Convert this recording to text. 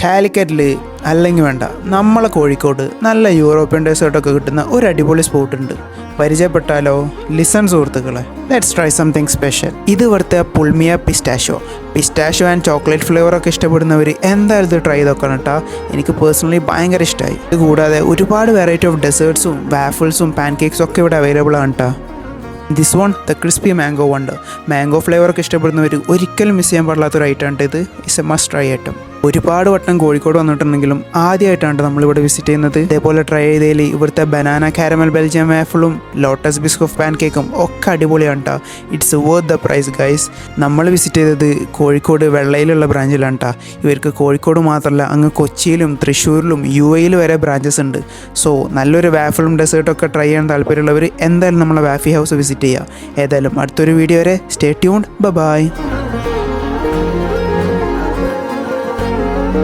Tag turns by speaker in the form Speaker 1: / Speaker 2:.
Speaker 1: കാലിക്കറ്റിൽ അല്ലെങ്കിൽ വേണ്ട നമ്മളെ കോഴിക്കോട് നല്ല യൂറോപ്യൻ ഡെസേർട്ടൊക്കെ കിട്ടുന്ന ഒരു അടിപൊളി സ്പോട്ട് ഉണ്ട്. പരിചയപ്പെട്ടാലോ? ലിസൺ സുഹൃത്തുക്കളെ, ലെറ്റ്സ് ട്രൈ സംതിങ് സ്പെഷ്യൽ. ഇത് ഇവിടുത്തെ പുൾമിയ പിസ്റ്റാഷോ ആൻഡ് ചോക്ലേറ്റ് ഫ്ലേവറൊക്കെ ഇഷ്ടപ്പെടുന്നവർ എന്തായാലും ഇത് ട്രൈ ചെയ്തൊക്കെ കേട്ടോ. എനിക്ക് പേഴ്സണലി ഭയങ്കര ഇഷ്ടമായി. ഇത് കൂടാതെ ഒരുപാട് വെറൈറ്റി ഓഫ് ഡെസേർട്ട്സും വാഫിൾസും പാൻ കേക്ക്സും ഒക്കെ ഇവിടെ അവൈലബിൾ ആണ് കേട്ടോ. This one the crispy mango wonder. Mango ഫ്ലേവറൊക്കെ ഇഷ്ടപ്പെടുന്നവർ ഒരിക്കലും മിസ് ചെയ്യാൻ പാടില്ലാത്തൊരു ഐറ്റം ഇത്. It's a must try item. ഒരുപാട് വട്ടം കോഴിക്കോട് വന്നിട്ടുണ്ടെങ്കിലും ആദ്യമായിട്ടാണ് നമ്മളിവിടെ വിസിറ്റ് ചെയ്യുന്നത്. ഇതേപോലെ ട്രൈ ചെയ്തതിൽ ഇവിടുത്തെ ബനാന കാരമൽ ബെൽജിയം വാഫിളും ലോട്ടസ് ബിസ്കോഫ് പാൻ കേക്കും ഒക്കെ അടിപൊളിയാണ് കേട്ടോ. It's worth the price guys. നമ്മൾ വിസിറ്റ് ചെയ്തത് കോഴിക്കോട് വെള്ളയിലുള്ള ബ്രാഞ്ചിലാണ് കേട്ടോ. ഇവർക്ക് കോഴിക്കോട് മാത്രമല്ല അങ്ങ് കൊച്ചിയിലും തൃശ്ശൂരിലും UAE വരെ ബ്രാഞ്ചസ് ഉണ്ട്. സോ നല്ലൊരു വാഫിളും ഡെസേർട്ടൊക്കെ ട്രൈ ചെയ്യാൻ താല്പര്യമുള്ളവർ എന്തായാലും നമ്മളെ വാഫി ഹൗസ് വിസിറ്റ് ചെയ്യുക. ഏതായാലും അടുത്തൊരു വീഡിയോ വരെ സ്റ്റേ ട്യൂൺഡ്. ബൈ.